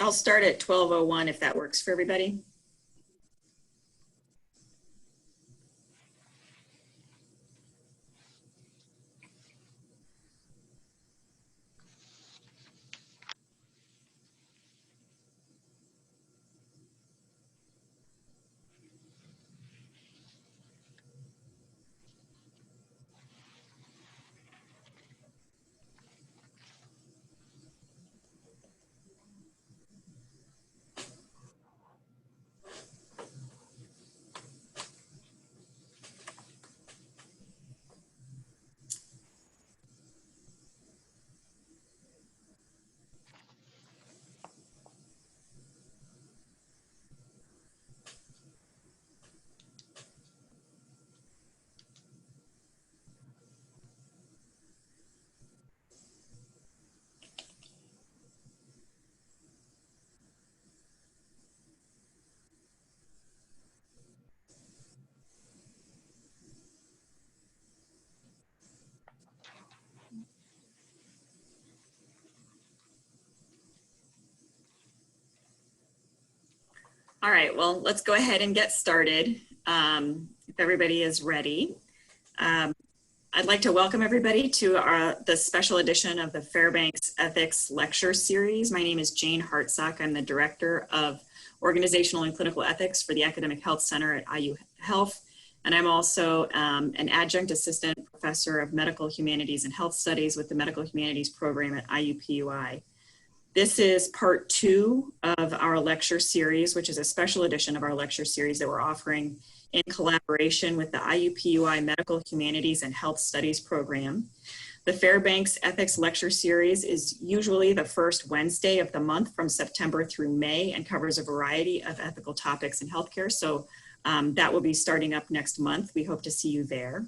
I'll start at 12:01 if that works for everybody. All right, well, let's go ahead and get started. If everybody is ready. I'd like to welcome everybody to the special edition of the Fairbanks Ethics Lecture Series. My name is Jane Hartsock. I'm the Director of Organizational and Clinical Ethics for the Academic Health Center at IU Health. And I'm also an adjunct assistant professor of medical humanities and health studies with the medical humanities program at IUPUI. This is part 2 of our lecture series, which is a special edition of our lecture series that we're offering in collaboration with the IUPUI Medical Humanities and Health Studies program. The Fairbanks Ethics Lecture Series is usually the first Wednesday of the month from September through May and covers a variety of ethical topics in healthcare. So that will be starting up next month. We hope to see you there.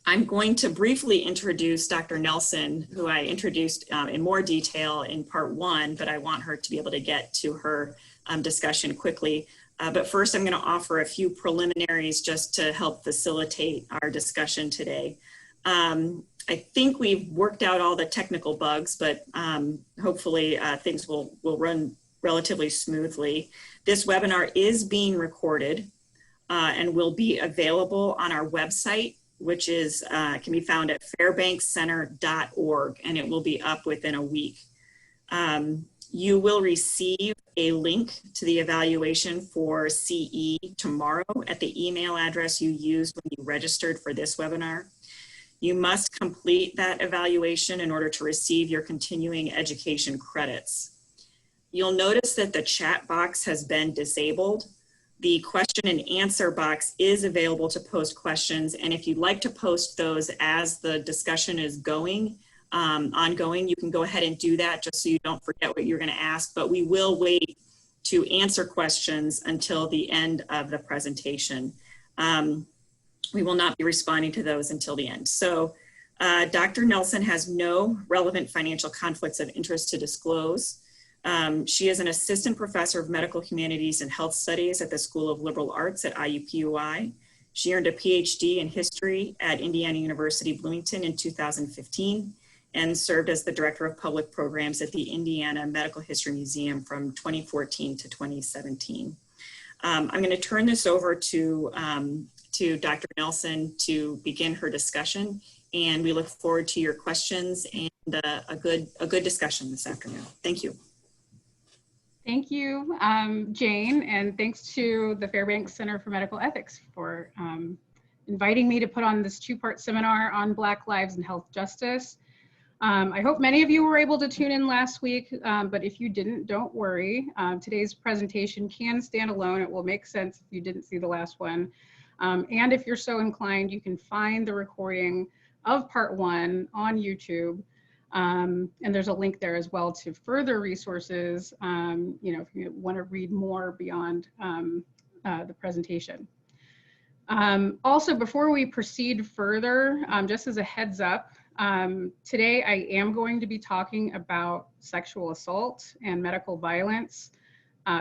I'm going to briefly introduce Dr. Nelson, who I introduced in more detail in part 1, but I want her to be able to get to her discussion quickly. But first, I'm going to offer a few preliminaries just to help facilitate our discussion today. I think we've worked out all the technical bugs, but hopefully things will run relatively smoothly. This webinar is being recorded and will be available on our website, which is can be found at fairbankscenter.org, and it will be up within a week. You will receive a link to the evaluation for CE tomorrow at the email address you used when you registered for this webinar. You must complete that evaluation in order to receive your continuing education credits. You'll notice that the chat box has been disabled. The question and answer box is available to post questions, and if you'd like to post those as the discussion is ongoing, you can go ahead and do that just so you don't forget what you're going to ask, but we will wait to answer questions until the end of the presentation. We will not be responding to those until the end. So Dr. Nelson has no relevant financial conflicts of interest to disclose. She is an assistant professor of medical humanities and health studies at the School of Liberal Arts at IUPUI. She earned a PhD in history at Indiana University Bloomington in 2015 and served as the director of public programs at the Indiana Medical History Museum from 2014 to 2017. I'm going to turn this over to Dr. Nelson to begin her discussion, and we look forward to your questions and a good discussion this afternoon. Thank you. Thank you, Jane, and thanks to the Fairbanks Center for Medical Ethics for inviting me to put on this 2-part seminar on Black lives and health justice. I hope many of you were able to tune in last week, but if you didn't, don't worry. Today's presentation can stand alone. It will make sense if you didn't see the last one. And if you're so inclined, you can find the recording of part 1 on YouTube. And there's a link there as well to further resources, if you want to read more beyond the presentation. Also, before we proceed further, just as a heads up, today I am going to be talking about sexual assault and medical violence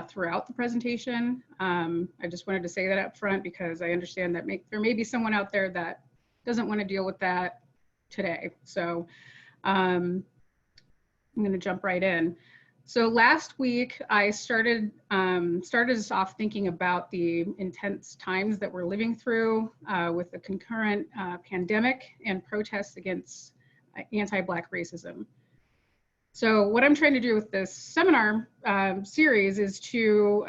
throughout the presentation. I just wanted to say that up front because I understand that there may be someone out there that doesn't want to deal with that today. So I'm going to jump right in. So last week, I started us off thinking about the intense times that we're living through with the concurrent pandemic and protests against anti-Black racism. So what I'm trying to do with this seminar series is to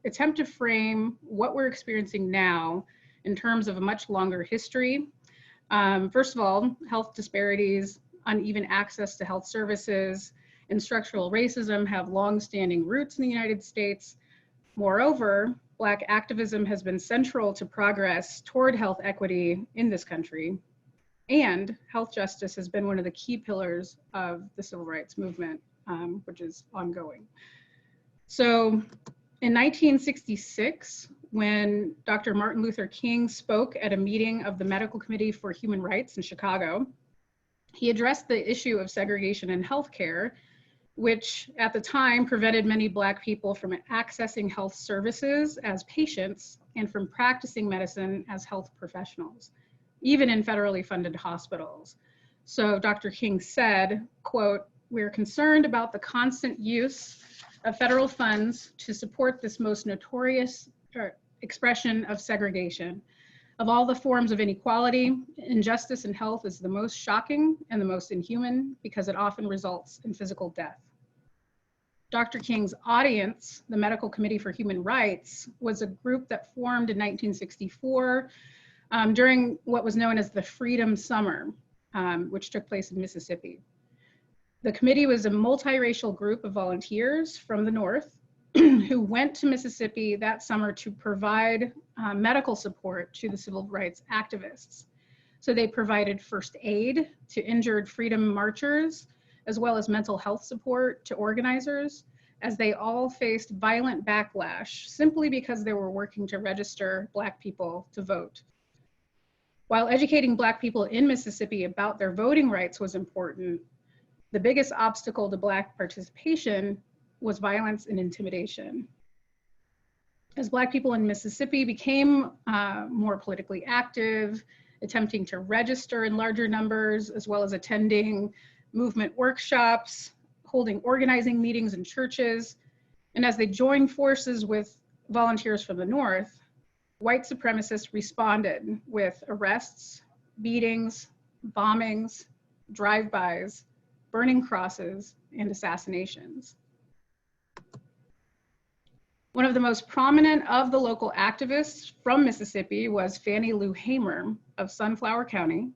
attempt to frame what we're experiencing now in terms of a much longer history. First of all, health disparities, uneven access to health services, and structural racism have long-standing roots in the United States. Moreover, Black activism has been central to progress toward health equity in this country, and health justice has been one of the key pillars of the civil rights movement, which is ongoing. So in 1966, when Dr. Martin Luther King spoke at a meeting of the Medical Committee for Human Rights in Chicago, he addressed the issue of segregation in healthcare, which at the time prevented many Black people from accessing health services as patients and from practicing medicine as health professionals, even in federally funded hospitals. So Dr. King said, quote, "We're concerned about the constant use of federal funds to support this most notorious expression of segregation. Of all the forms of inequality, injustice in health is the most shocking and the most inhuman because it often results in physical death." Dr. King's audience, the Medical Committee for Human Rights, was a group that formed in 1964 during what was known as the Freedom Summer, which took place in Mississippi. The committee was a multiracial group of volunteers from the North who went to Mississippi that summer to provide medical support to the civil rights activists. So they provided first aid to injured freedom marchers, as well as mental health support to organizers, as they all faced violent backlash simply because they were working to register Black people to vote. While educating Black people in Mississippi about their voting rights was important, the biggest obstacle to Black participation was violence and intimidation. As Black people in Mississippi became more politically active, attempting to register in larger numbers, as well as attending movement workshops, holding organizing meetings in churches, and as they joined forces with volunteers from the North, white supremacists responded with arrests, beatings, bombings, drive-bys, burning crosses, and assassinations. One of the most prominent of the local activists from Mississippi was Fannie Lou Hamer of Sunflower County,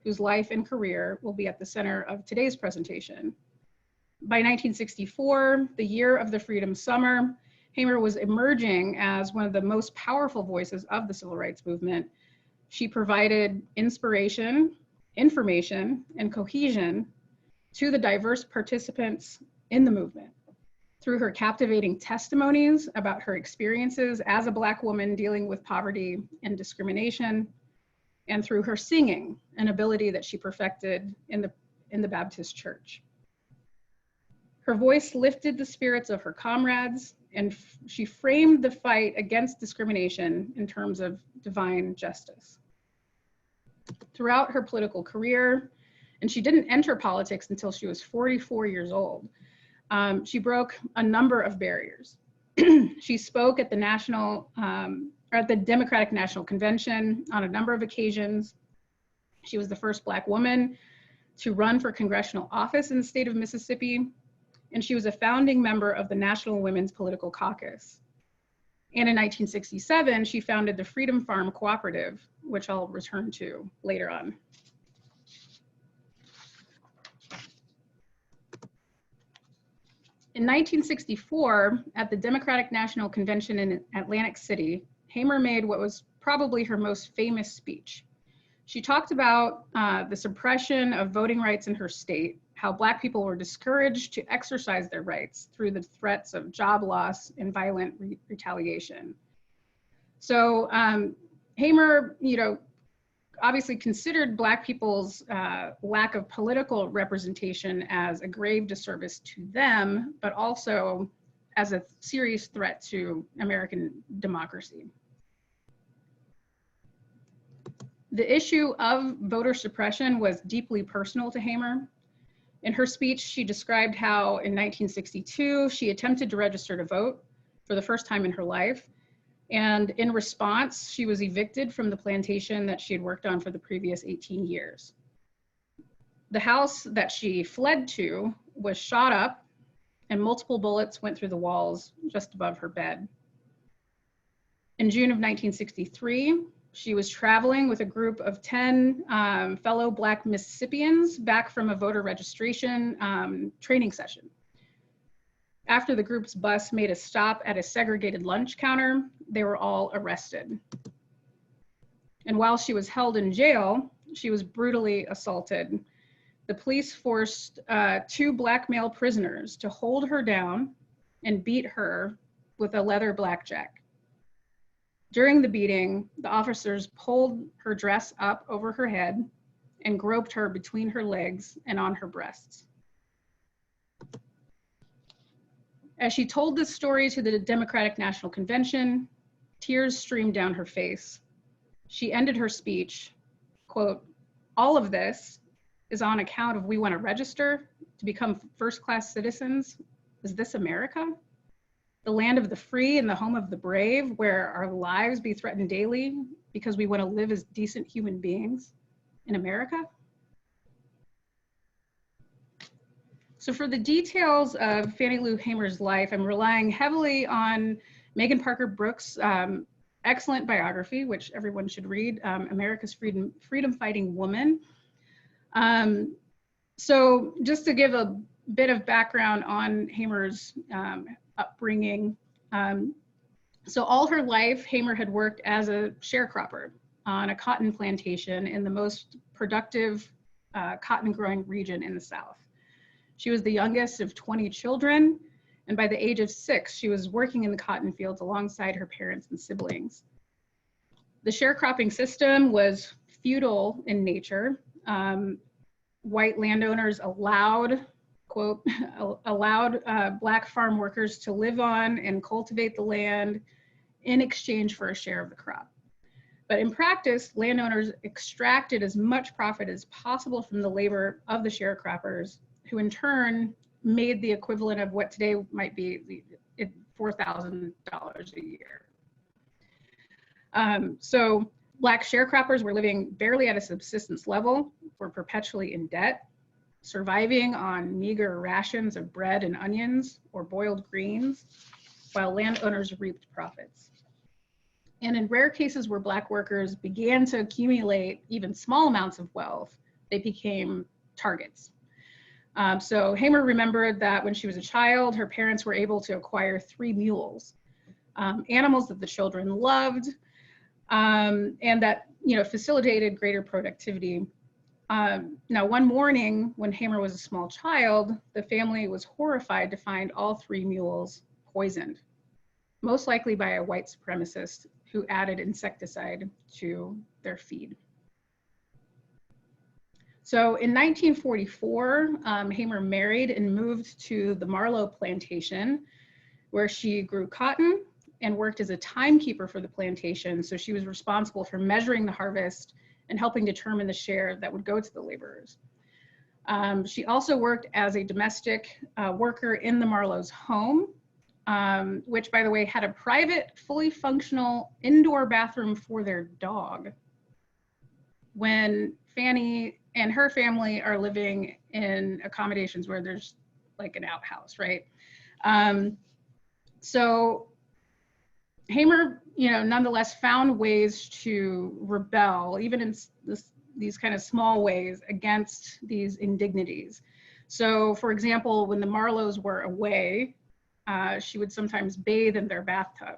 whose life and career will be at the center of today's presentation. By 1964, the year of the Freedom Summer, Hamer was emerging as one of the most powerful voices of the civil rights movement. She provided inspiration, information, and cohesion to the diverse participants in the movement through her captivating testimonies about her experiences as a Black woman dealing with poverty and discrimination, and through her singing, an ability that she perfected in the Baptist church. Her voice lifted the spirits of her comrades, and she framed the fight against discrimination in terms of divine justice. Throughout her political career, and she didn't enter politics until she was 44 years old, she broke a number of barriers. She spoke at the Democratic National Convention on a number of occasions. She was the first Black woman to run for congressional office in the state of Mississippi, and she was a founding member of the National Women's Political Caucus. And in 1967, she founded the Freedom Farm Cooperative, which I'll return to later on. In 1964, at the Democratic National Convention in Atlantic City, Hamer made what was probably her most famous speech. She talked about the suppression of voting rights in her state, how Black people were discouraged to exercise their rights through the threats of job loss and violent retaliation. So Hamer, obviously considered Black people's lack of political representation as a grave disservice to them, but also as a serious threat to American democracy. The issue of voter suppression was deeply personal to Hamer. In her speech, she described how in 1962, she attempted to register to vote for the first time in her life. And in response, she was evicted from the plantation that she had worked on for the previous 18 years. The house that she fled to was shot up and multiple bullets went through the walls just above her bed. In June of 1963, she was traveling with a group of 10 fellow Black Mississippians back from a voter registration training session. After the group's bus made a stop at a segregated lunch counter, they were all arrested. And while she was held in jail, she was brutally assaulted. The police forced 2 Black male prisoners to hold her down and beat her with a leather blackjack. During the beating, the officers pulled her dress up over her head and groped her between her legs and on her breasts. As she told this story to the Democratic National Convention, tears streamed down her face. She ended her speech, quote, "All of this is on account of we want to register to become first-class citizens. Is this America? The land of the free and the home of the brave, where our lives be threatened daily because we want to live as decent human beings in America?" So for the details of Fannie Lou Hamer's life, I'm relying heavily on Megan Parker Brooks' excellent biography, which everyone should read, America's Freedom Fighting Woman. So just to give a bit of background on Hamer's upbringing. So all her life, Hamer had worked as a sharecropper on a cotton plantation in the most productive cotton growing region in the South. She was the youngest of 20 children, and by the age of 6, she was working in the cotton fields alongside her parents and siblings. The sharecropping system was feudal in nature. White landowners allowed, quote, Black farm workers to live on and cultivate the land in exchange for a share of the crop. But in practice, landowners extracted as much profit as possible from the labor of the sharecroppers, who in turn made the equivalent of what today might be $4,000 a year. So Black sharecroppers were living barely at a subsistence level, were perpetually in debt, surviving on meager rations of bread and onions or boiled greens, while landowners reaped profits. And in rare cases where Black workers began to accumulate even small amounts of wealth, they became targets. So Hamer remembered that when she was a child, her parents were able to acquire 3 mules, animals that the children loved, and that facilitated greater productivity. Now, one morning when Hamer was a small child, the family was horrified to find all 3 mules poisoned, most likely by a white supremacist who added insecticide to their feed. So in 1944, Hamer married and moved to the Marlowe plantation, where she grew cotton and worked as a timekeeper for the plantation. So she was responsible for measuring the harvest and helping determine the share that would go to the laborers. She also worked as a domestic worker in the Marlowe's home, which, by the way, had a private, fully functional indoor bathroom for their dog. When Fannie and her family are living in accommodations where there's like an outhouse, right? So Hamer, nonetheless found ways to rebel, even in these kind of small ways, against these indignities. So for example, when the Marlowes were away, she would sometimes bathe in their bathtub.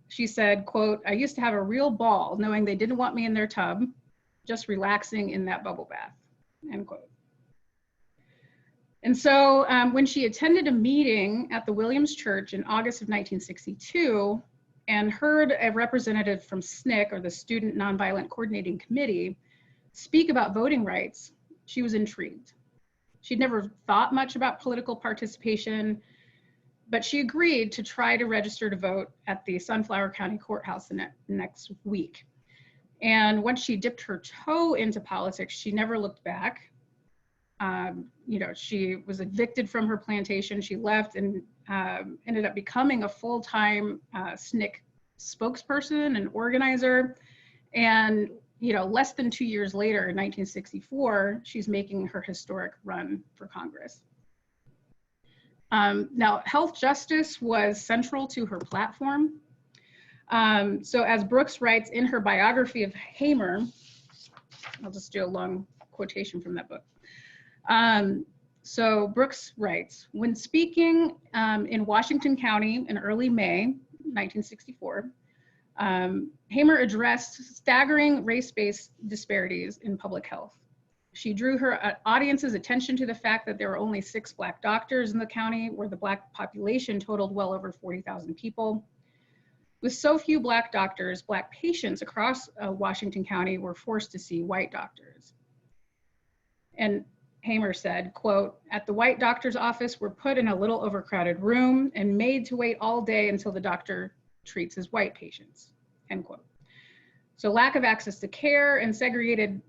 She said, quote, "I used to have a real ball knowing they didn't want me in their tub, just relaxing in that bubble bath," end quote. And so when she attended a meeting at the Williams Church in August of 1962 and heard a representative from SNCC, or the Student Nonviolent Coordinating Committee, speak about voting rights, she was intrigued. She'd never thought much about political participation, but she agreed to try to register to vote at the Sunflower County Courthouse the next week. And once she dipped her toe into politics, she never looked back. You know, she was evicted from her plantation. She left and ended up becoming a full-time SNCC spokesperson and organizer. And, you know, less than 2 years later, in 1964, she's making her historic run for Congress. Now, health justice was central to her platform. So as Brooks writes in her biography of Hamer, I'll just do a long quotation from that book. So Brooks writes, when speaking in Washington County in early May 1964, Hamer addressed staggering race-based disparities in public health. She drew her audience's attention to the fact that there were only 6 Black doctors in the county, where the Black population totaled well over 40,000 people. With so few Black doctors, Black patients across Washington County were forced to see white doctors. And Hamer said, quote, "At the white doctor's office, we're put in a little overcrowded room and made to wait all day until the doctor treats his white patients," end quote. So lack of access to care and segregated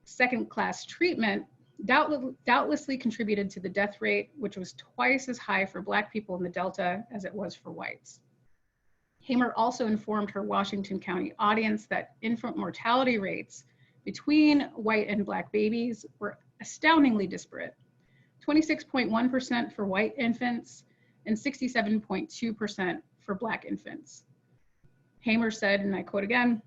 second-class treatment doubtlessly contributed to the death rate, which was twice as high for Black people in the Delta as it was for whites. Hamer also informed her Washington County audience that infant mortality rates between white and Black babies were astoundingly disparate: 26.1% for white infants and 67.2% for Black infants. Hamer said, and I quote again,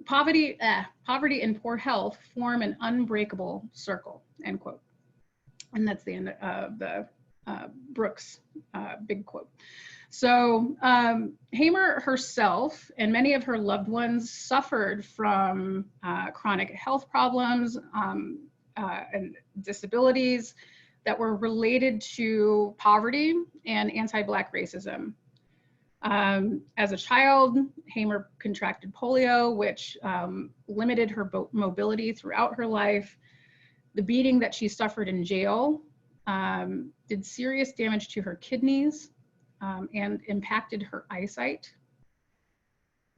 poverty and poor health form an unbreakable circle," end quote. And that's the end of the Brooks big quote. So Hamer herself and many of her loved ones suffered from chronic health problems and disabilities that were related to poverty and anti-Black racism. As a child, Hamer contracted polio, which limited her mobility throughout her life. The beating that she suffered in jail did serious damage to her kidneys and impacted her eyesight.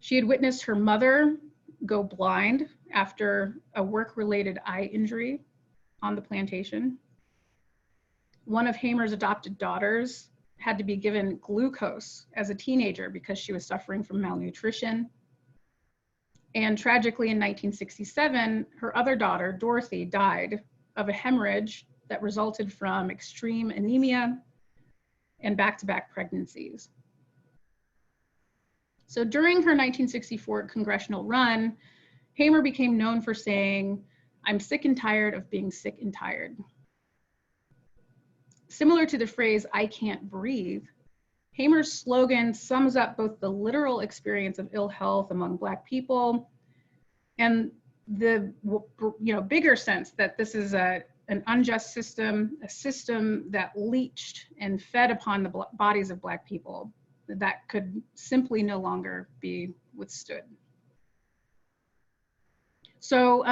She had witnessed her mother go blind after a work-related eye injury on the plantation. One of Hamer's adopted daughters had to be given glucose as a teenager because she was suffering from malnutrition. And tragically, in 1967, her other daughter, Dorothy, died of a hemorrhage that resulted from extreme anemia and back-to-back pregnancies. So during her 1964 congressional run, Hamer became known for saying, "I'm sick and tired of being sick and tired." Similar to the phrase, "I can't breathe," Hamer's slogan sums up both the literal experience of ill health among Black people and the bigger sense that this is an unjust system, a system that leached and fed upon the bodies of Black people that could simply no longer be withstood. So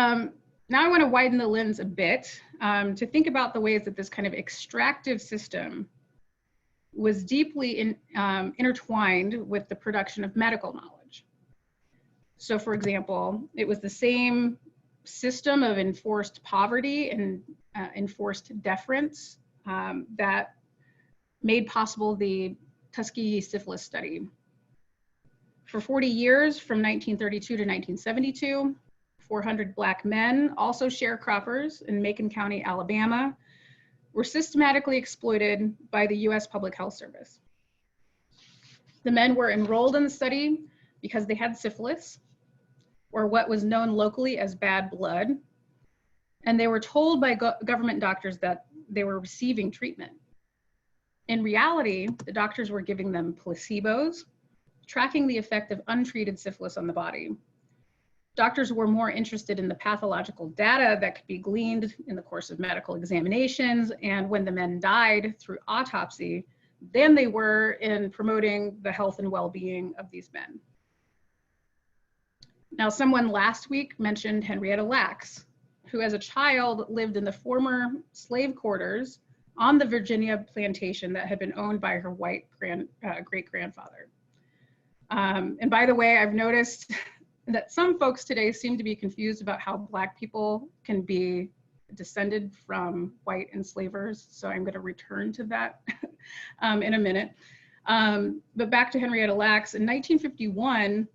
now I want to widen the lens a bit to think about the ways that this kind of extractive system was deeply intertwined with the production of medical knowledge. So for example, it was the same system of enforced poverty and enforced deference that made possible the Tuskegee syphilis study. For 40 years, from 1932 to 1972, 400 Black men, also sharecroppers in Macon County, Alabama, were systematically exploited by the US Public Health Service. The men were enrolled in the study because they had syphilis, or what was known locally as bad blood, and they were told by government doctors that they were receiving treatment. In reality, the doctors were giving them placebos, tracking the effect of untreated syphilis on the body. Doctors were more interested in the pathological data that could be gleaned in the course of medical examinations and when the men died through autopsy than they were in promoting the health and well-being of these men. Now, someone last week mentioned Henrietta Lacks, who as a child lived in the former slave quarters on the Virginia plantation that had been owned by her white great-grandfather. And by the way, I've noticed that some folks today seem to be confused about how Black people can be descended from white enslavers. So I'm going to return to that in a minute. But back to Henrietta Lacks. In 1951,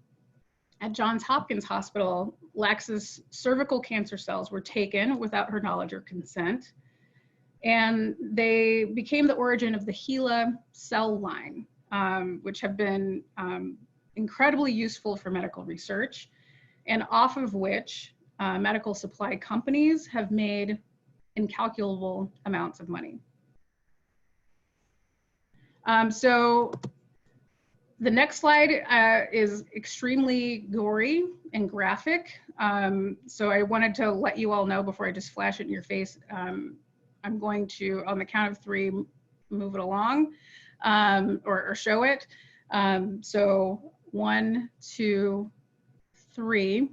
at Johns Hopkins Hospital, Lacks's cervical cancer cells were taken without her knowledge or consent, and they became the origin of the HeLa cell line, which have been incredibly useful for medical research, and off of which medical supply companies have made incalculable amounts of money. So the next slide is extremely gory and graphic. So I wanted to let you all know before I just flash it in your face. I'm going to, on the count of 3, move it along or show it. So 1, 2, 3.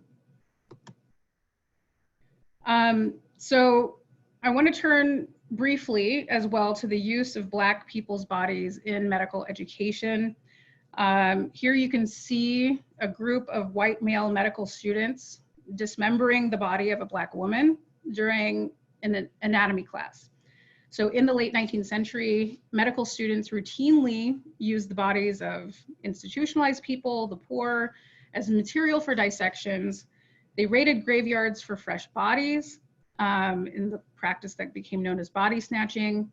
So I want to turn briefly as well to the use of Black people's bodies in medical education. Here you can see a group of white male medical students dismembering the body of a Black woman during an anatomy class. So in the late 19th century, medical students routinely used the bodies of institutionalized people, the poor, as material for dissections. They raided graveyards for fresh bodies in the practice that became known as body snatching.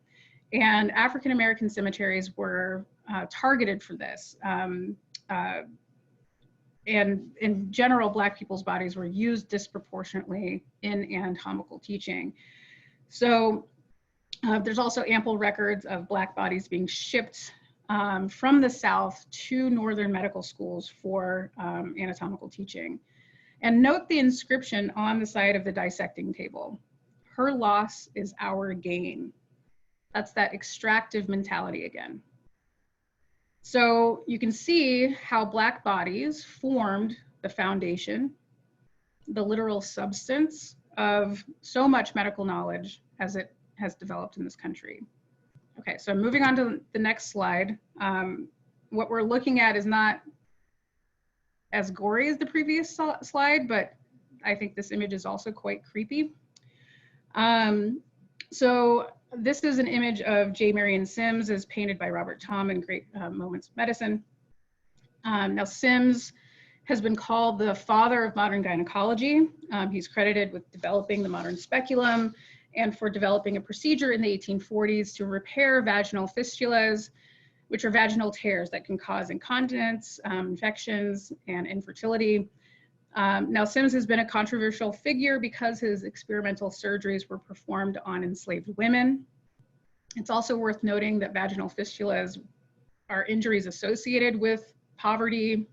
And African-American cemeteries were targeted for this. And in general, Black people's bodies were used disproportionately in anatomical teaching. So there's also ample records of Black bodies being shipped from the South to Northern medical schools for anatomical teaching. And note the inscription on the side of the dissecting table. Her loss is our gain. That's that extractive mentality again. So you can see how Black bodies formed the foundation, the literal substance of so much medical knowledge as it has developed in this country. Okay, so moving on to the next slide. What we're looking at is not as gory as the previous slide, but I think this image is also quite creepy. So this is an image of J. Marion Sims as painted by Robert Tom in Great Moments of Medicine. Now Sims has been called the father of modern gynecology. He's credited with developing the modern speculum and for developing a procedure in the 1840s to repair vaginal fistulas, which are vaginal tears that can cause incontinence, infections, and infertility. Now, Sims has been a controversial figure because his experimental surgeries were performed on enslaved women. It's also worth noting that vaginal fistulas are injuries associated with poverty,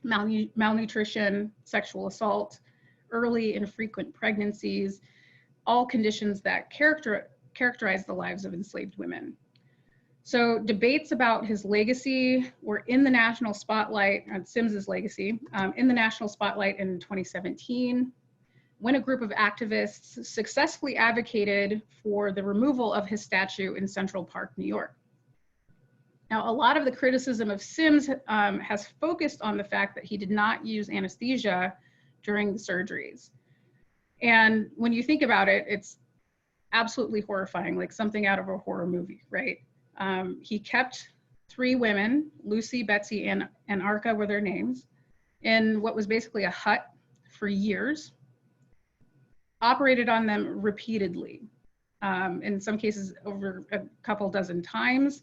malnutrition, sexual assault, early and frequent pregnancies, all conditions that characterize the lives of enslaved women. So debates about his legacy were in the national spotlight, Sims's legacy, in the national spotlight in 2017, when a group of activists successfully advocated for the removal of his statue in Central Park, New York. Now, a lot of the criticism of Sims has focused on the fact that he did not use anesthesia during the surgeries. And when you think about it, it's absolutely horrifying, like something out of a horror movie, right? He kept 3 women, Lucy, Betsy, and Arca were their names, in what was basically a hut for years, operated on them repeatedly, in some cases over a couple dozen times,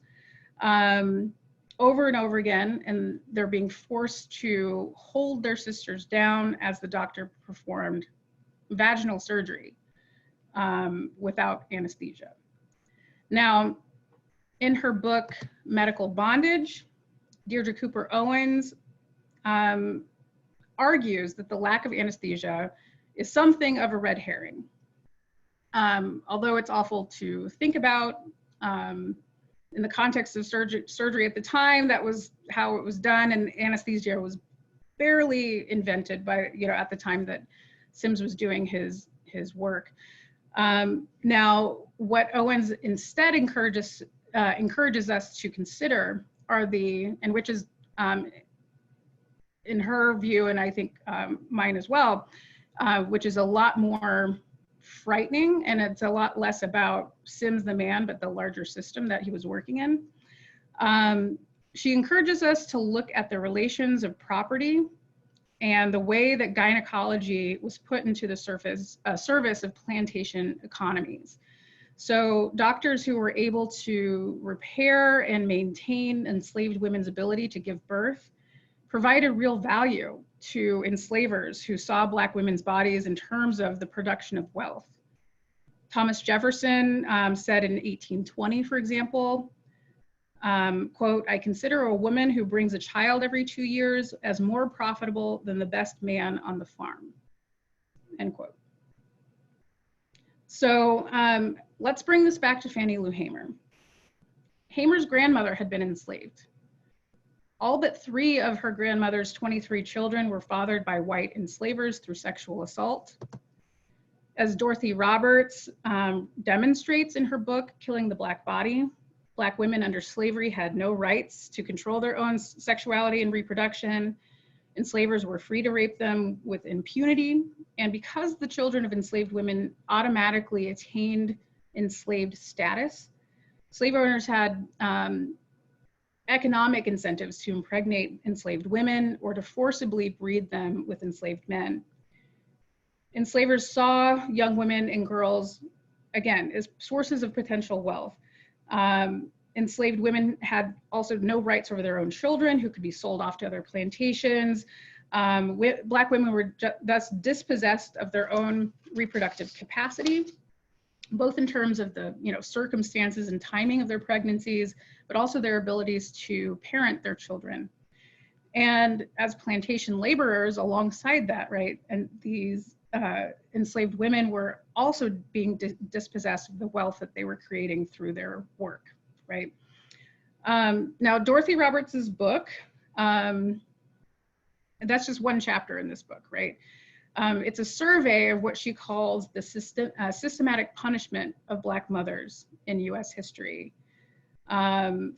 over and over again, and they're being forced to hold their sisters down as the doctor performed vaginal surgery without anesthesia. Now, in her book, Medical Bondage, Deirdre Cooper Owens argues that the lack of anesthesia is something of a red herring. Although it's awful to think about, in the context of surgery at the time, that was how it was done, and anesthesia was barely invented by, at the time that Sims was doing his work. Now, what Owens instead encourages us to consider are and which is in her view, and I think mine as well, which is a lot more frightening, and it's a lot less about Sims the man, but the larger system that he was working in. She encourages us to look at the relations of property and the way that gynecology was put into the service of plantation economies. So doctors who were able to repair and maintain enslaved women's ability to give birth provided real value to enslavers who saw Black women's bodies in terms of the production of wealth. Thomas Jefferson said in 1820, for example, quote, "I consider a woman who brings a child every 2 years as more profitable than the best man on the farm," end quote. So let's bring this back to Fannie Lou Hamer. Hamer's grandmother had been enslaved. All but 3 of her grandmother's 23 children were fathered by white enslavers through sexual assault. As Dorothy Roberts demonstrates in her book, Killing the Black Body, Black women under slavery had no rights to control their own sexuality and reproduction. Enslavers were free to rape them with impunity. And because the children of enslaved women automatically attained enslaved status, slave owners had economic incentives to impregnate enslaved women or to forcibly breed them with enslaved men. Enslavers saw young women and girls, again, as sources of potential wealth. Enslaved women had also no rights over their own children who could be sold off to other plantations. Black women were thus dispossessed of their own reproductive capacity, both in terms of the circumstances and timing of their pregnancies, but also their abilities to parent their children. And as plantation laborers alongside that, right, and these enslaved women were also being dispossessed of the wealth that they were creating through their work, right? Now, Dorothy Roberts's book, that's just one chapter in this book, right? It's a survey of what she calls the systematic punishment of Black mothers in US history. And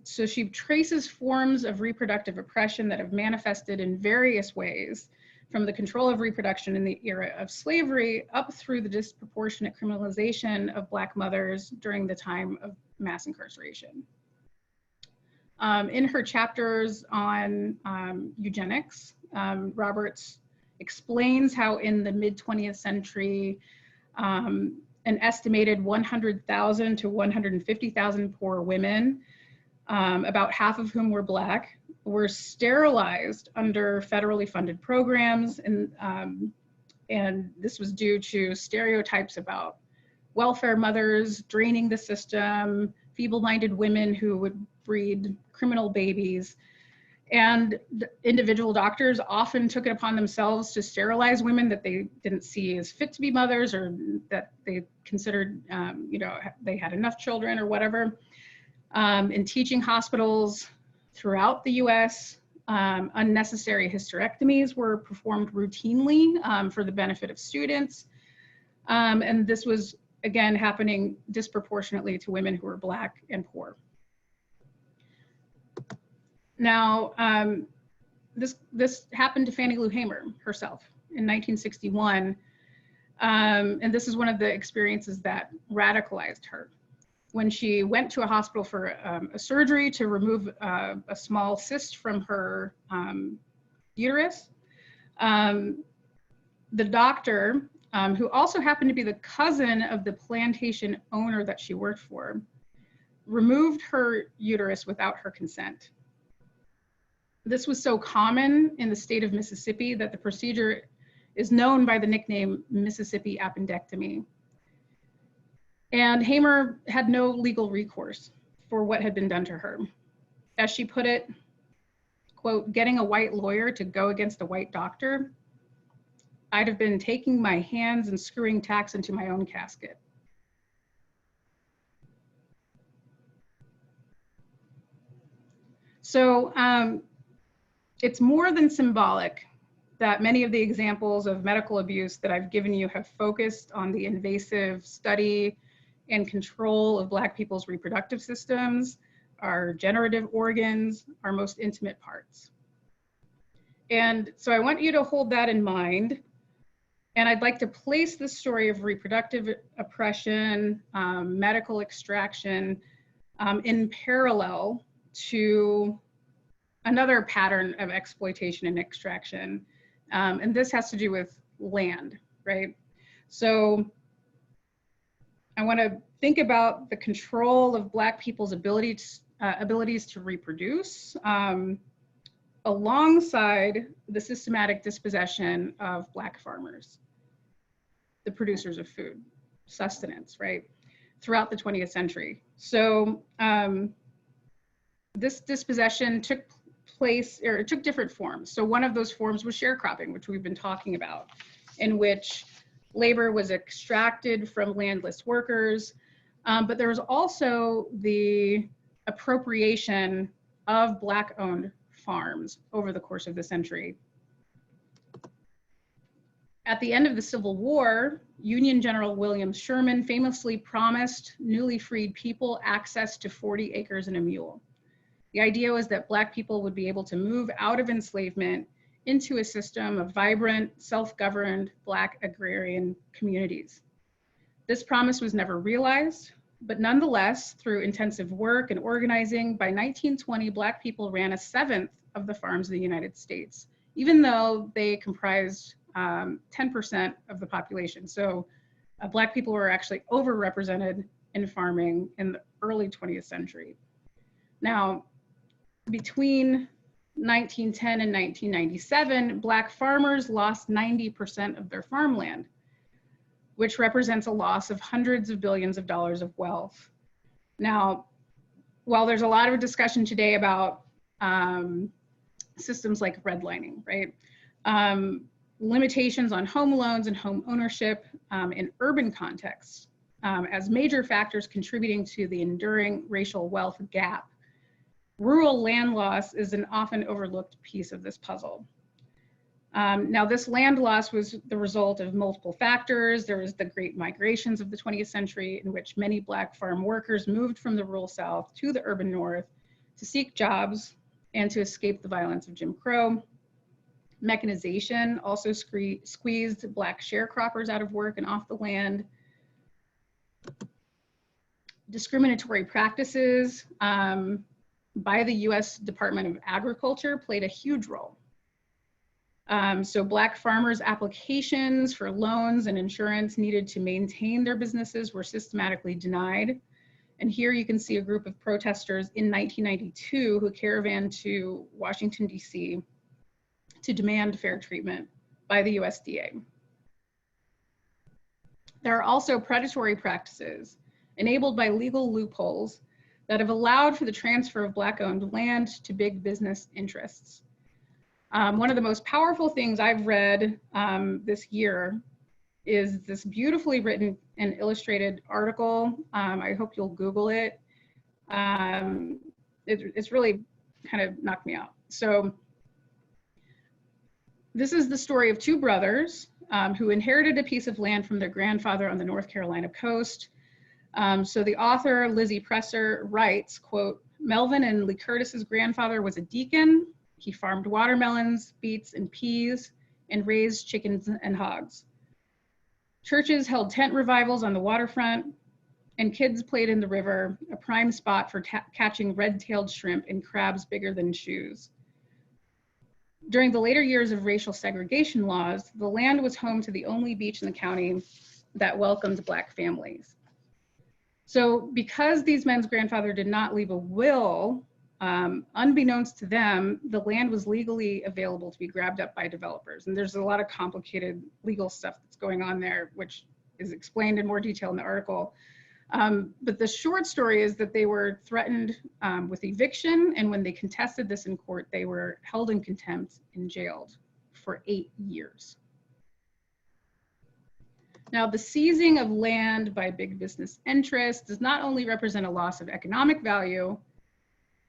so she traces forms of reproductive oppression that have manifested in various ways, from the control of reproduction in the era of slavery up through the disproportionate criminalization of Black mothers during the time of mass incarceration. In her chapters on eugenics, Roberts explains how in the mid-20th century, an estimated 100,000 to 150,000 poor women, about half of whom were Black, were sterilized under federally funded programs. And this was due to stereotypes about welfare mothers draining the system, feeble-minded women who would breed criminal babies. And individual doctors often took it upon themselves to sterilize women that they didn't see as fit to be mothers, or that they considered, they had enough children or whatever. In teaching hospitals throughout the US, unnecessary hysterectomies were performed routinely for the benefit of students. And this was, again, happening disproportionately to women who were Black and poor. Now, this happened to Fannie Lou Hamer herself in 1961. And this is one of the experiences that radicalized her. When she went to a hospital for a surgery to remove a small cyst from her uterus, the doctor, who also happened to be the cousin of the plantation owner that she worked for, removed her uterus without her consent. This was so common in the state of Mississippi that the procedure is known by the nickname Mississippi appendectomy. And Hamer had no legal recourse for what had been done to her. As she put it, quote, "Getting a white lawyer to go against a white doctor, I'd have been taking my hands and screwing tacks into my own casket." So it's more than symbolic that many of the examples of medical abuse that I've given you have focused on the invasive study and control of Black people's reproductive systems, our generative organs, our most intimate parts. And so I want you to hold that in mind And I'd like to place the story of reproductive oppression, medical extraction, in parallel to another pattern of exploitation and extraction. And this has to do with land, right? So I want to think about the control of Black people's abilities to reproduce alongside the systematic dispossession of Black farmers, the producers of food, sustenance, right, throughout the 20th century. So this dispossession took place, or it took different forms. So one of those forms was sharecropping, which we've been talking about, in which labor was extracted from landless workers. But there was also the appropriation of Black-owned farms over the course of the century. At the end of the Civil War, Union General William Sherman famously promised newly freed people access to 40 acres and a mule. The idea was that Black people would be able to move out of enslavement into a system of vibrant, self-governed Black agrarian communities. This promise was never realized, but nonetheless, through intensive work and organizing, by 1920, Black people ran 1/7 of the farms in the United States, even though they comprised 10% of the population. So Black people were actually overrepresented in farming in the early 20th century. Now, between 1910 and 1997, Black farmers lost 90% of their farmland, which represents a loss of hundreds of billions of dollars of wealth. Now, while there's a lot of discussion today about systems like redlining, right? Limitations on home loans and home ownership in urban contexts as major factors contributing to the enduring racial wealth gap. Rural land loss is an often overlooked piece of this puzzle. Now, this land loss was the result of multiple factors. There was the great migrations of the 20th century, in which many Black farm workers moved from the rural South to the urban North to seek jobs and to escape the violence of Jim Crow. Mechanization also squeezed Black sharecroppers out of work and off the land. Discriminatory practices by the US Department of Agriculture played a huge role. So Black farmers' applications for loans and insurance needed to maintain their businesses were systematically denied. And here you can see a group of protesters in 1992 who caravanned to Washington, DC to demand fair treatment by the USDA. There are also predatory practices enabled by legal loopholes that have allowed for the transfer of Black-owned land to big business interests. One of the most powerful things I've read this year is this beautifully written and illustrated article. I hope you'll Google it. It's really kind of knocked me out. So this is the story of two brothers who inherited a piece of land from their grandfather on the North Carolina coast. So the author, Lizzie Presser, writes, quote, "Melvin and Lee Curtis's grandfather was a deacon. He farmed watermelons, beets, and peas, and raised chickens and hogs. Churches held tent revivals on the waterfront, and kids played in the river, a prime spot for catching red-tailed shrimp and crabs bigger than shoes. During the later years of racial segregation laws, the land was home to the only beach in the county that welcomed Black families. So because these men's grandfather did not leave a will, unbeknownst to them, the land was legally available to be grabbed up by developers. And there's a lot of complicated legal stuff that's going on there, which is explained in more detail in the article. But the short story is that they were threatened with eviction, and when they contested this in court, they were held in contempt and jailed for 8 years. Now, the seizing of land by big business interests does not only represent a loss of economic value,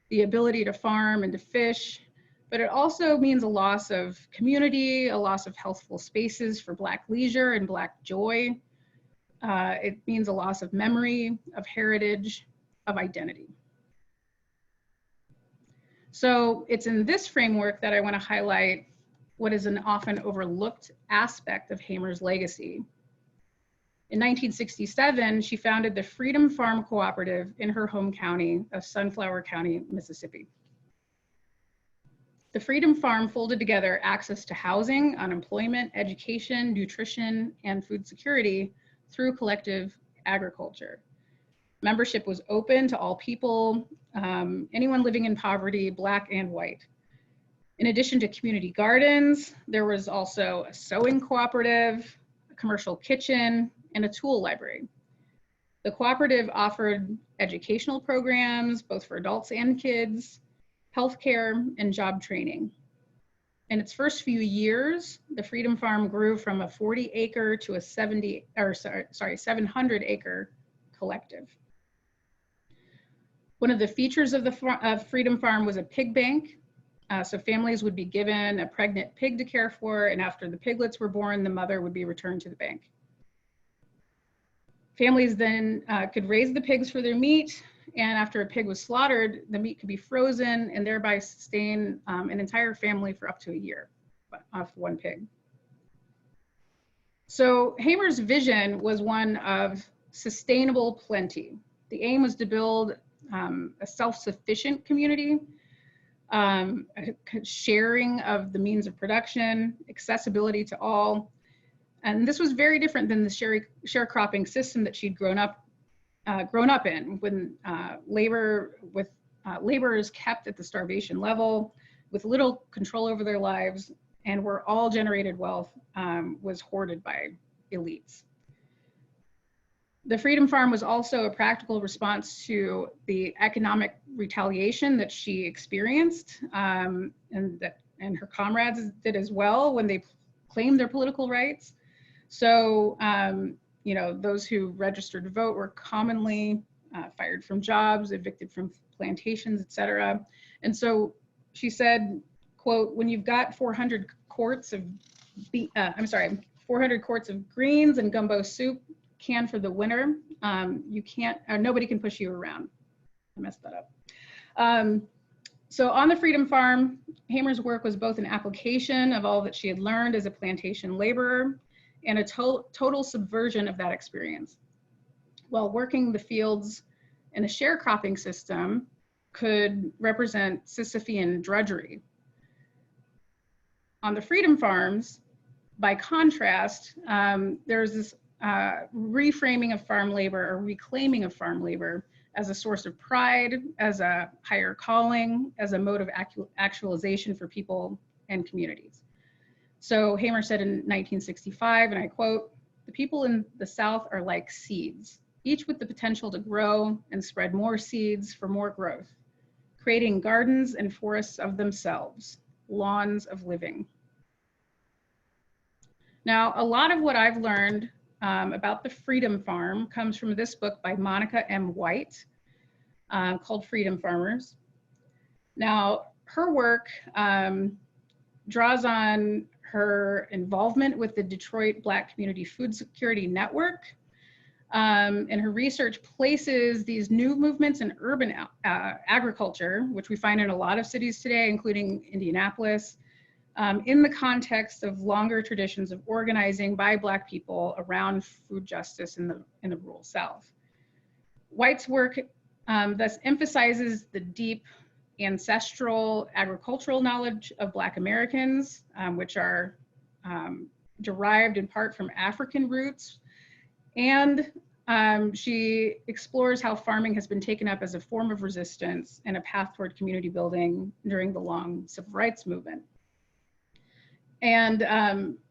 the ability to farm and to fish, but it also means a loss of community, a loss of healthful spaces for Black leisure and Black joy. It means a loss of memory, of heritage, of identity. So it's in this framework that I want to highlight what is an often overlooked aspect of Hamer's legacy. In 1967, she founded the Freedom Farm Cooperative in her home county of Sunflower County, Mississippi. The Freedom Farm folded together access to housing, unemployment, education, nutrition, and food security through collective agriculture. Membership was open to all people, anyone living in poverty, Black and white. In addition to community gardens, there was also a sewing cooperative, a commercial kitchen, and a tool library. The cooperative offered educational programs, both for adults and kids, healthcare, and job training. In its first few years, the Freedom Farm grew from a 40-acre to a 700-acre collective. One of the features of the Freedom Farm was a pig bank. So families would be given a pregnant pig to care for, and after the piglets were born, the mother would be returned to the bank. Families then could raise the pigs for their meat, and after a pig was slaughtered, the meat could be frozen and thereby sustain an entire family for up to a year off one pig. So Hamer's vision was one of sustainable plenty. The aim was to build a self-sufficient community, sharing of the means of production, accessibility to all. And this was very different than the sharecropping system that she'd grown up in, when laborers kept at the starvation level with little control over their lives, and where all generated wealth was hoarded by elites. The Freedom Farm was also a practical response to the economic retaliation that she experienced, and her comrades did as well when they claimed their political rights. So, you know, those who registered to vote were commonly fired from jobs, evicted from plantations, et cetera. And so she said, quote, when you've got 400 quarts of 400 quarts of greens and gumbo soup canned for the winter, you can't, nobody can push you around. I messed that up. So on the Freedom Farm, Hamer's work was both an application of all that she had learned as a plantation laborer and a total subversion of that experience. While working the fields in a sharecropping system could represent Sisyphean drudgery. On the Freedom Farms, by contrast, there's this reframing of farm labor, or reclaiming of farm labor as a source of pride, as a higher calling, as a mode of actualization for people and communities. So Hamer said in 1965, and I quote, "The people in the South are like seeds, each with the potential to grow and spread more seeds for more growth, creating gardens and forests of themselves, lawns of living." Now, a lot of what I've learned about the Freedom Farm comes from this book by Monica M. White called Freedom Farmers. Now, her work draws on her involvement with the Detroit Black Community Food Security Network, and her research places these new movements in urban agriculture, which we find in a lot of cities today, including Indianapolis, in the context of longer traditions of organizing by Black people around food justice in the rural South. White's work thus emphasizes the deep ancestral agricultural knowledge of Black Americans, which are derived in part from African roots. And she explores how farming has been taken up as a form of resistance and a path toward community building during the long civil rights movement. And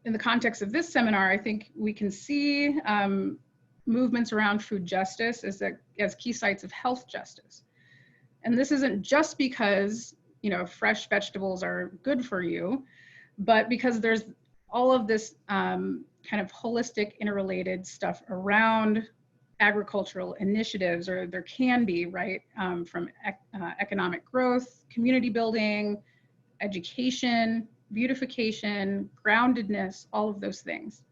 in the context of this seminar, I think we can see movements around food justice as key sites of health justice. And this isn't just because, you know, fresh vegetables are good for you, but because there's all of this kind of holistic interrelated stuff around agricultural initiatives, or there can be, right, from economic growth, community building, education, beautification, groundedness, all of those things.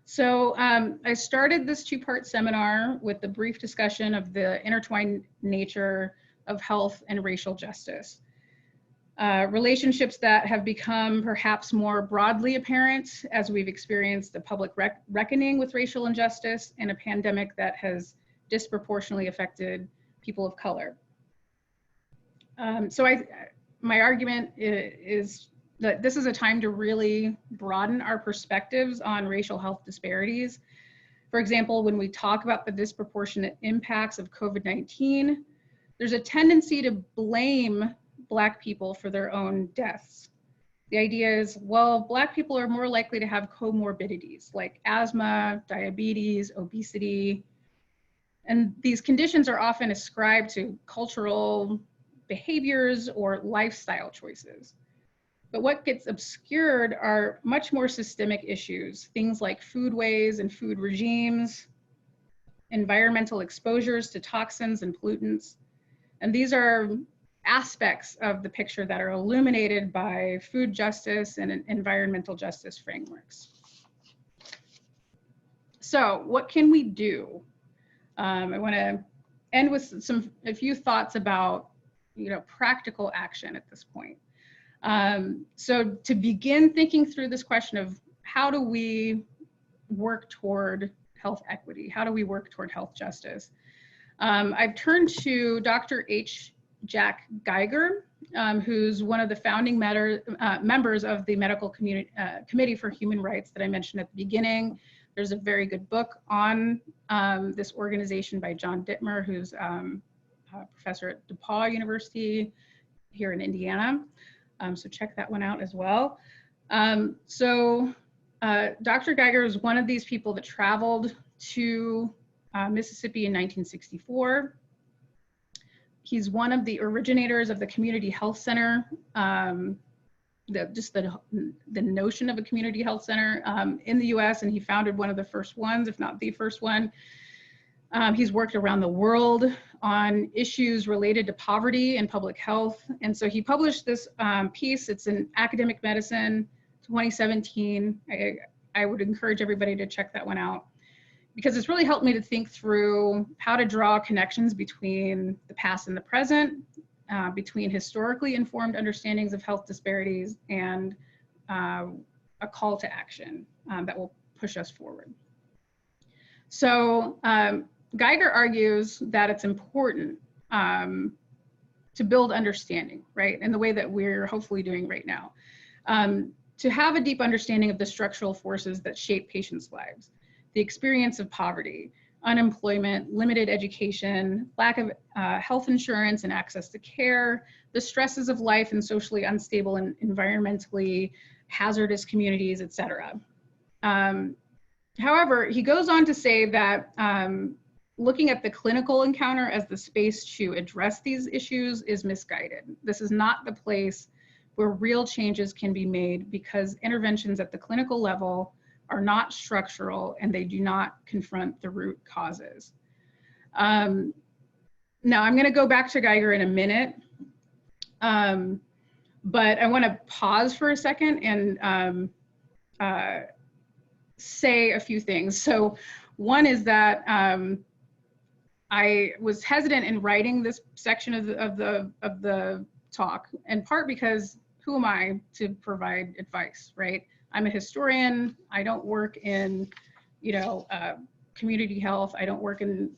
So I started this two-part seminar with a brief discussion of the intertwined nature of health and racial justice. Relationships that have become perhaps more broadly apparent as we've experienced the public reckoning with racial injustice and a pandemic that has disproportionately affected people of color. My argument is that this is a time to really broaden our perspectives on racial health disparities. For example, when we talk about the disproportionate impacts of COVID-19, there's a tendency to blame Black people for their own deaths. The idea is, well, Black people are more likely to have comorbidities like asthma, diabetes, obesity, and these conditions are often ascribed to cultural behaviors or lifestyle choices. But what gets obscured are much more systemic issues, things like foodways and food regimes, environmental exposures to toxins and pollutants. And these are aspects of the picture that are illuminated by food justice and environmental justice frameworks. So what can we do? I want to end with a few thoughts about practical action at this point. So to begin thinking through this question of how do we work toward health equity? How do we work toward health justice? I've turned to Dr. H. Jack Geiger, who's one of the founding members of the Medical Committee for Human Rights that I mentioned at the beginning. There's a very good book on this organization by John Dittmer, who's a professor at DePaul University here in Indiana. So check that one out as well. Dr. Geiger is one of these people that traveled to Mississippi in 1964. He's one of the originators of the community health center, the notion of a community health center in the US, and he founded one of the first ones, if not the first one. He's worked around the world on issues related to poverty and public health. And so he published this piece, it's in Academic Medicine, 2017. I would encourage everybody to check that one out, because it's really helped me to think through how to draw connections between the past and the present, between historically informed understandings of health disparities and a call to action that will push us forward. So Geiger argues that it's important to build understanding, right? In the way that we're hopefully doing right now, to have a deep understanding of the structural forces that shape patients' lives. The experience of poverty, unemployment, limited education, lack of health insurance and access to care, the stresses of life in socially unstable and environmentally hazardous communities, et cetera. However, he goes on to say that looking at the clinical encounter as the space to address these issues is misguided. This is not the place where real changes can be made, because interventions at the clinical level are not structural and they do not confront the root causes. Now I'm going to go back to Geiger in a minute, but I want to pause for a second and say a few things. So one is that I was hesitant in writing this section of the talk, in part because who am I to provide advice, right? I'm a historian. I don't work in, community health. I don't work in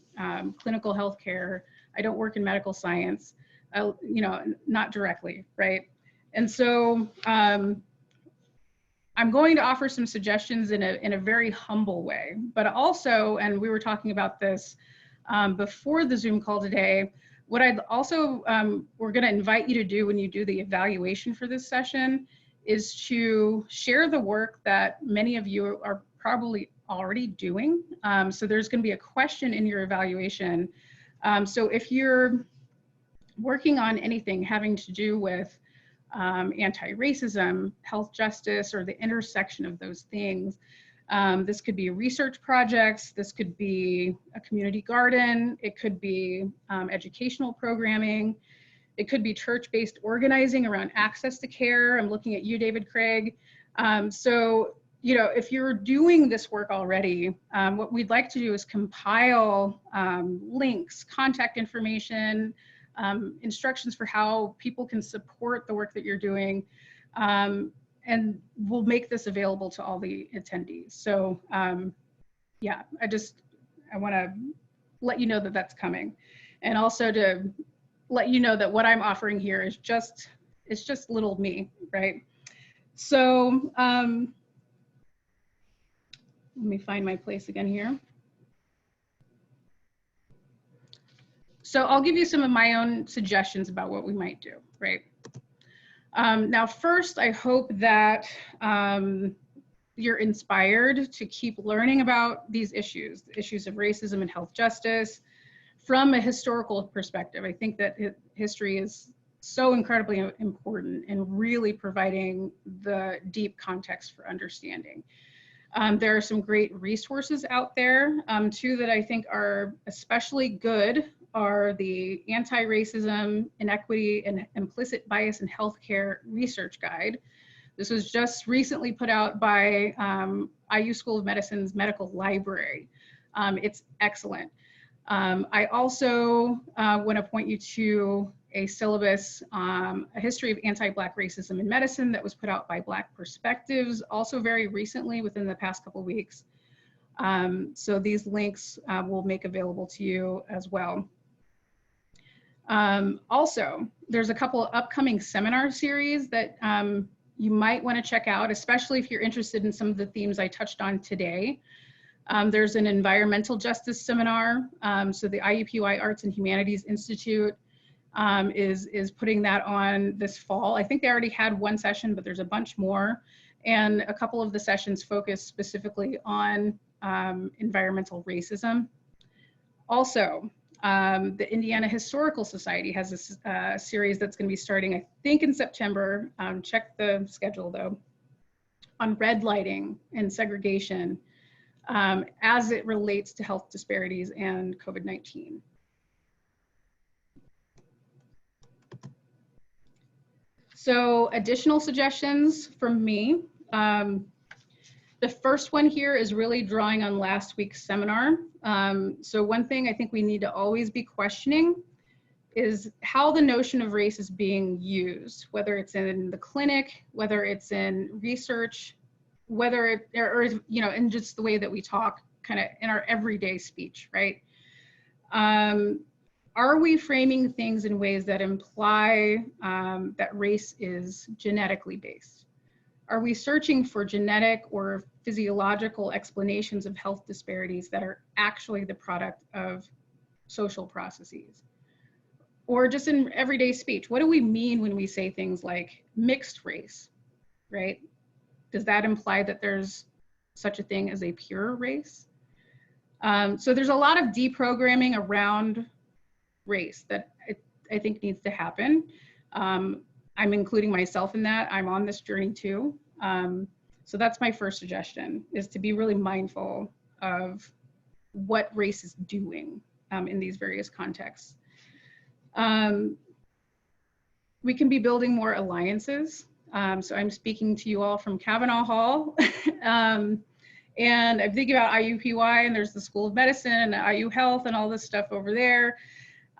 clinical healthcare. I don't work in medical science, not directly, right? And so I'm going to offer some suggestions in a very humble way, but also, and we were talking about this before the Zoom call today, what I'd also, we're going to invite you to do when you do the evaluation for this session is to share the work that many of you are probably already doing. So there's going to be a question in your evaluation. So if you're working on anything having to do with anti-racism, health justice, or the intersection of those things, this could be research projects, this could be a community garden, it could be educational programming, it could be church-based organizing around access to care. I'm looking at you, David Craig. So, if you're doing this work already, what we'd like to do is compile links, contact information, instructions for how people can support the work that you're doing, and we'll make this available to all the attendees. So yeah, I want to let you know that that's coming, and also to let you know that what I'm offering here is it's just little me, right? So let me find my place again here. So I'll give you some of my own suggestions about what we might do, right? Now, first, I hope that you're inspired to keep learning about these issues, the issues of racism and health justice, from a historical perspective. I think that history is so incredibly important in really providing the deep context for understanding. There are some great resources out there, too, that I think are especially good are the Anti-Racism, Inequity, and Implicit Bias in Healthcare Research Guide. This was just recently put out by IU School of Medicine's Medical Library. It's excellent. I also want to point you to a syllabus, A History of Anti-Black Racism in Medicine, that was put out by Black Perspectives, also very recently, within the past couple weeks. So these links we'll make available to you as well. Also, there's a couple of upcoming seminar series that you might want to check out, especially if you're interested in some of the themes I touched on today. There's an environmental justice seminar. So the IUPUI Arts and Humanities Institute is putting that on this fall. I think they already had one session, but there's a bunch more. And a couple of the sessions focus specifically on environmental racism. Also, the Indiana Historical Society has a series that's going to be starting, I think, in September. Check the schedule, though, on red lighting and segregation as it relates to health disparities and COVID-19. So additional suggestions from me. The first one here is really drawing on last week's seminar. So one thing I think we need to always be questioning is how the notion of race is being used, whether it's in the clinic, whether it's in research, whether it, or you know, in just the way that we talk kind of in our everyday speech, right? Are we framing things in ways that imply that race is genetically based? Are we searching for genetic or physiological explanations of health disparities that are actually the product of social processes? Or just in everyday speech, what do we mean when we say things like mixed race, right? Does that imply that there's such a thing as a pure race? So there's a lot of deprogramming around race that I think needs to happen. I'm including myself in that. I'm on this journey too. So that's my first suggestion, is to be really mindful of what race is doing in these various contexts. We can be building more alliances. So I'm speaking to you all from Kavanaugh Hall. And I'm thinking about IUPUI, and there's the School of Medicine and IU Health and all this stuff over there.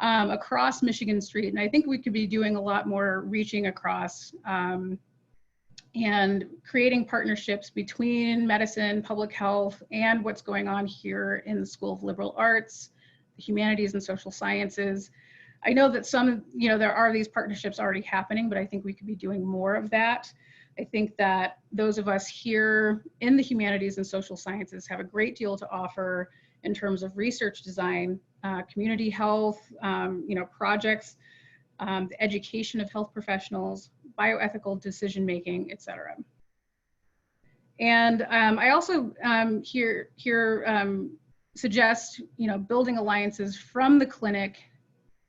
Across Michigan Street. And I think we could be doing a lot more reaching across and creating partnerships between medicine, public health, and what's going on here in the School of Liberal Arts, the Humanities and Social Sciences. I know that some, you know, there are these partnerships already happening, but I think we could be doing more of that. I think that those of us here in the Humanities and Social Sciences have a great deal to offer in terms of research design, community health, you know, projects, the education of health professionals, bioethical decision-making, et cetera. And I also suggest, you know, building alliances from the clinic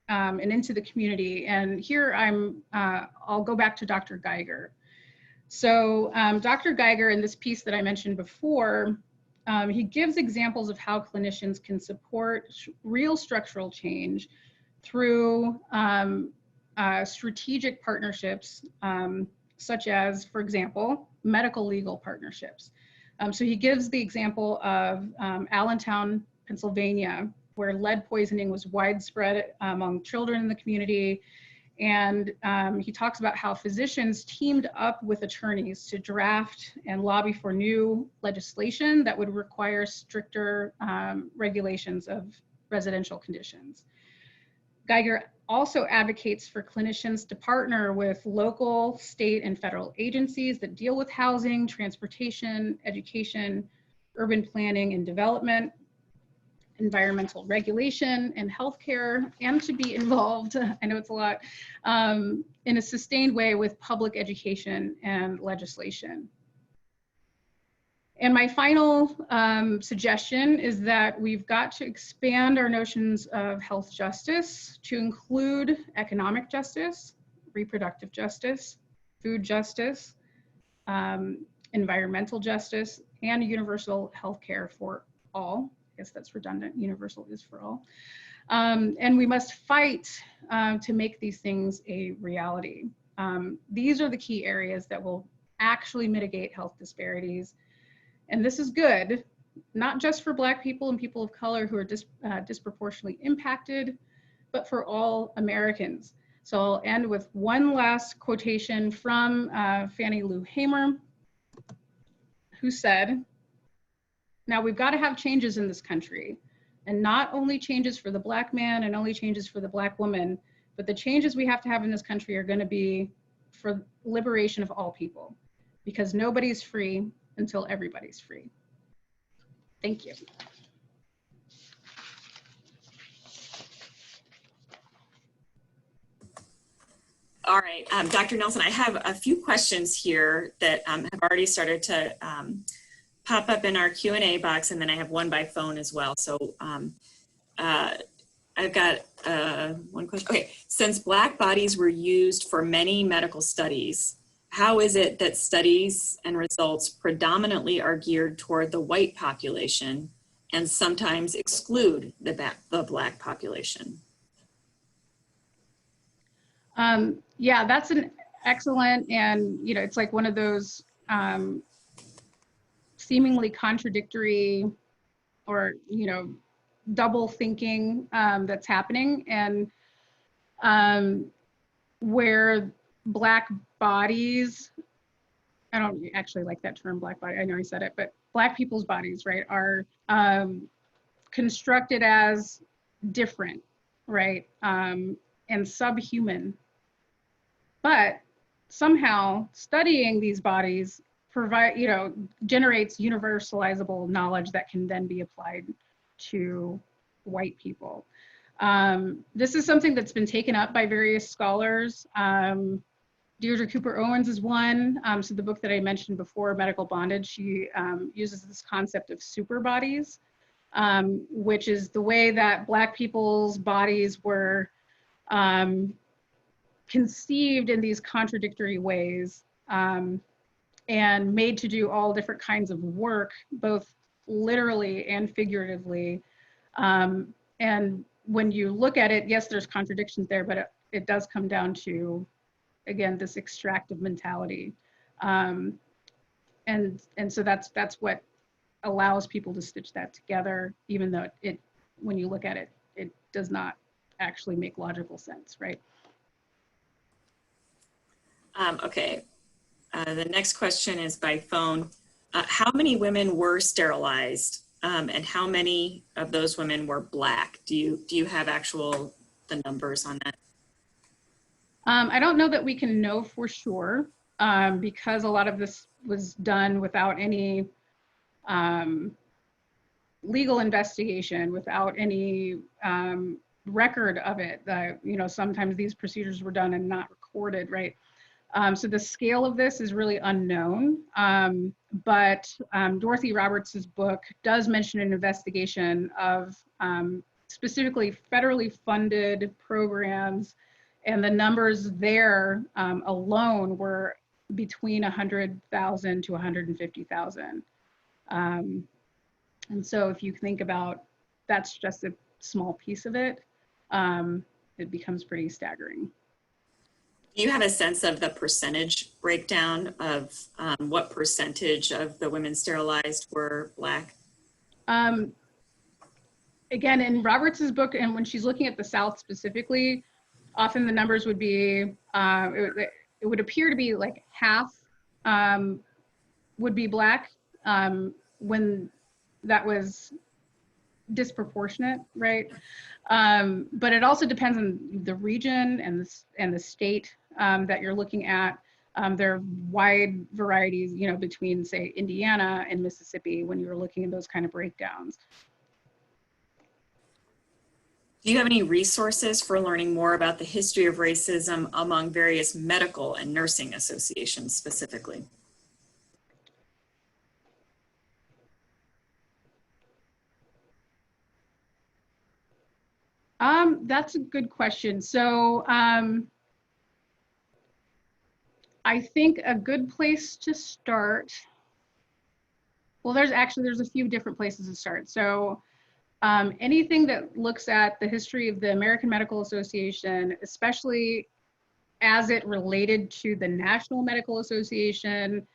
and into the community. And here I'll go back to Dr. Geiger. So Dr. Geiger, in this piece that I mentioned before, he gives examples of how clinicians can support real structural change through strategic partnerships, such as, for example, medical legal partnerships. So he gives the example of Allentown, Pennsylvania, where lead poisoning was widespread among children in the community. And he talks about how physicians teamed up with attorneys to draft and lobby for new legislation that would require stricter regulations of residential conditions. Geiger also advocates for clinicians to partner with local, state, and federal agencies that deal with housing, transportation, education, urban planning and development, environmental regulation, and healthcare, and to be involved, I know it's a lot, in a sustained way with public education and legislation. And my final suggestion is that we've got to expand our notions of health justice to include economic justice, reproductive justice, food justice, environmental justice, and universal health care for all. I guess that's redundant, universal is for all. And we must fight to make these things a reality. These are the key areas that will actually mitigate health disparities. And this is good, not just for Black people and people of color who are disproportionately impacted, but for all Americans. So I'll end with one last quotation from Fannie Lou Hamer, who said, "Now we've got to have changes in this country, and not only changes for the Black man and only changes for the Black woman, but the changes we have to have in this country are going to be for liberation of all people, because nobody's free until everybody's free." Thank you. All right, Dr. Nelson, I have a few questions here that have already started to pop up in our Q&A box, and then I have one by phone as well. So I've got one question. Okay, since Black bodies were used for many medical studies, how is it that studies and results predominantly are geared toward the white population and sometimes exclude the Black population? Yeah, that's an excellent, and it's like one of those seemingly contradictory or double thinking that's happening, and where Black bodies, I don't actually like that term, Black body, I know I said it, but Black people's bodies, right, are constructed as different, right, and subhuman. But somehow studying these bodies generates universalizable knowledge that can then be applied to white people. This is something that's been taken up by various scholars. Deirdre Cooper Owens is one. So the book that I mentioned before, Medical Bondage, she uses this concept of super bodies, which is the way that Black people's bodies were conceived in these contradictory ways and made to do all different kinds of work, both literally and figuratively. And when you look at it, yes, there's contradictions there, but it does come down to, again, this extractive mentality. And so that's what allows people to stitch that together, even though when you look at it, it does not actually make logical sense, right? Okay, the next question is by phone. How many women were sterilized, and how many of those women were Black? Do you have the numbers on that? I don't know that we can know for sure, because a lot of this was done without any legal investigation, without any record of it. Sometimes these procedures were done and not recorded, right? So the scale of this is really unknown, but Dorothy Roberts' book does mention an investigation of specifically federally funded programs, and the numbers there alone were between 100,000 to 150,000. And so if you think about, that's just a small piece of it, it becomes pretty staggering. Do you have a sense of the percentage breakdown of what percentage of the women sterilized were Black? again, in Roberts's book, and when she's looking at the South specifically, often the numbers would be, it would appear to be like half would be Black, when that was disproportionate, right? But it also depends on the region and the state that you're looking at. There are wide varieties, you know, between, say, Indiana and Mississippi when you're looking at those kind of breakdowns. Do you have any resources for learning more about the history of racism among various medical and nursing associations specifically? That's a good question. So I think a good place to start, well, there's a few different places to start. So anything that looks at the history of the American Medical Association, especially as it related to the National Medical Association,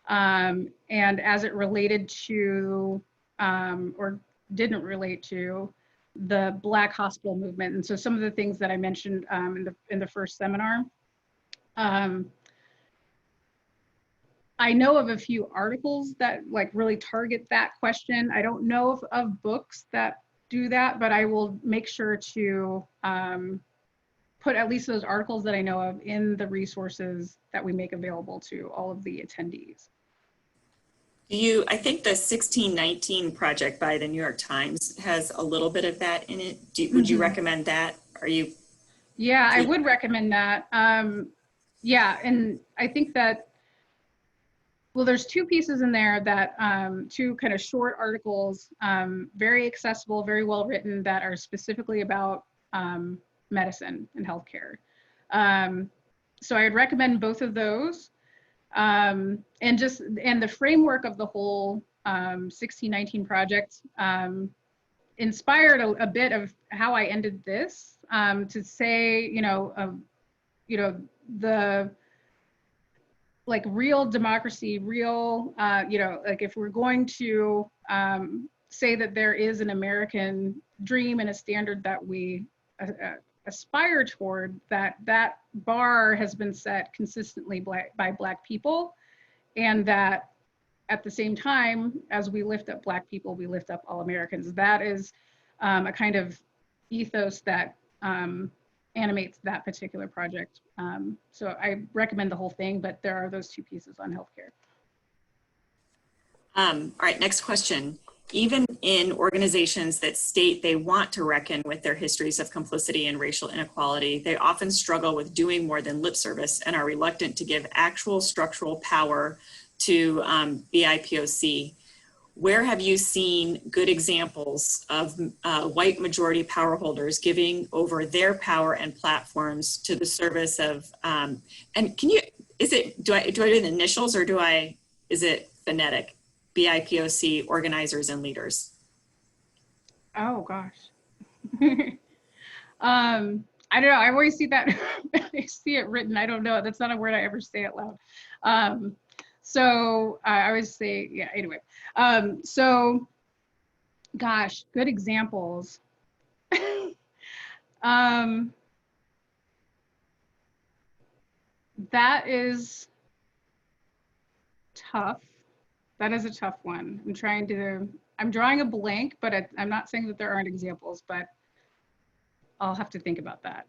and as it related to, or didn't relate to, the Black hospital movement. And so some of the things that I mentioned in the first seminar, I know of a few articles that like really target that question. I don't know of books that do that, but I will make sure to put at least those articles that I know of in the resources that we make available to all of the attendees. I think the 1619 project by the New York Times has a little bit of that in it. Would you recommend that? Yeah, I would recommend that. Yeah, and I think that, well, there's two pieces in there that, two kind of short articles, very accessible, very well written, that are specifically about medicine and healthcare. So I'd recommend both of those. And the framework of the whole 1619 project inspired a bit of how I ended this, to say, the like real democracy, real, like if we're going to say that there is an American dream and a standard that we aspire toward, that bar has been set consistently by Black people, and that at the same time, as we lift up Black people, we lift up all Americans. That is a kind of ethos that animates that particular project. So I recommend the whole thing, but there are those two pieces on healthcare. All right, next question. Even in organizations that state they want to reckon with their histories of complicity and racial inequality, they often struggle with doing more than lip service and are reluctant to give actual structural power to BIPOC. Where have you seen good examples of white majority power holders giving over their power and platforms to the service of, and can you, do I do the initials or is it phonetic? BIPOC organizers and leaders? Oh gosh. I don't know, I always see that, I see it written, I don't know, that's not a word I ever say out loud. So I always say, yeah, anyway. So gosh, good examples. That is tough. That is a tough one. I'm drawing a blank, but I'm not saying that there aren't examples, but I'll have to think about that.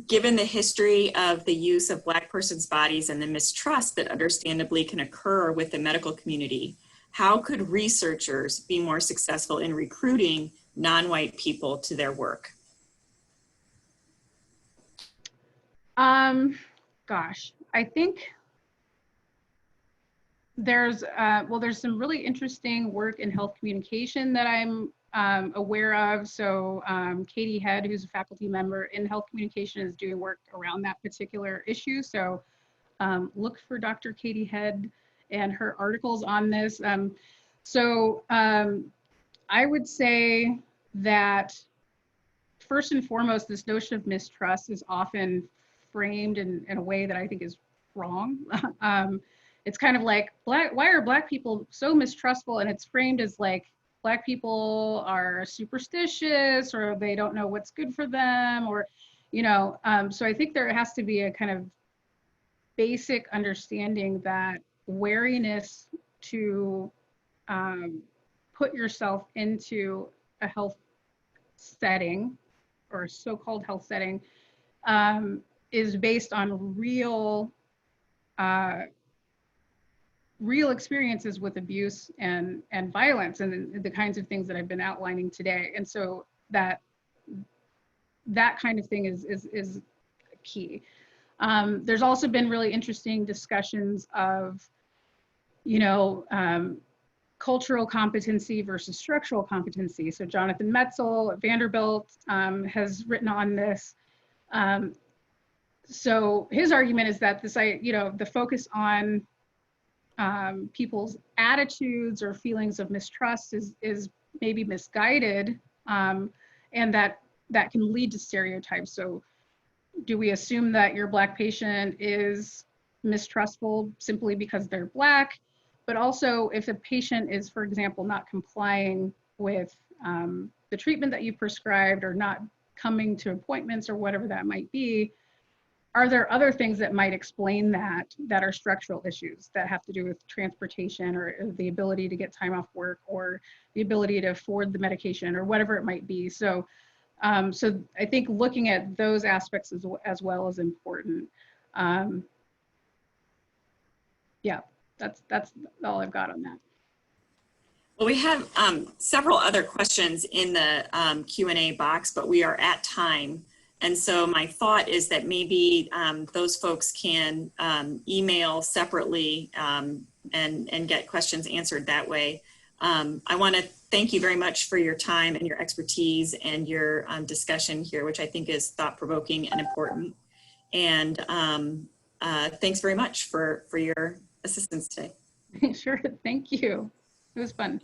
Given the history of the use of Black persons' bodies and the mistrust that understandably can occur with the medical community, how could researchers be more successful in recruiting non-white people to their work? Gosh, I think there's some really interesting work in health communication that I'm aware of. So Katie Head, who's a faculty member in health communication, is doing work around that particular issue. So look for Dr. Katie Head and her articles on this. I would say that first and foremost, this notion of mistrust is often framed in a way that I think is wrong. it's kind of like, why are Black people so mistrustful? And it's framed as like, Black people are superstitious, or they don't know what's good for them, or, you know, so I think there has to be a kind of basic understanding that wariness to put yourself into a health setting, or a so-called health setting, is based on real experiences with abuse and violence, and the kinds of things that I've been outlining today. And so that kind of thing is key. There's also been really interesting discussions of, you know, cultural competency versus structural competency. So Jonathan Metzl at Vanderbilt has written on this. So his argument is that this, you know, the focus on people's attitudes or feelings of mistrust is maybe misguided, and that can lead to stereotypes. So do we assume that your Black patient is mistrustful simply because they're Black? But also, if a patient is, for example, not complying with the treatment that you prescribed, or not coming to appointments, or whatever that might be, are there other things that might explain that are structural issues that have to do with transportation, or the ability to get time off work, or the ability to afford the medication, or whatever it might be? So, so I think looking at those aspects as well is important. Yeah, that's all I've got on that. Well, we have several other questions in the Q&A box, but we are at time. And so my thought is that maybe those folks can email separately and get questions answered that way. I want to thank you very much for your time and your expertise and your discussion here, which I think is thought-provoking and important. And thanks very much for your assistance today. Sure, thank you. It was fun.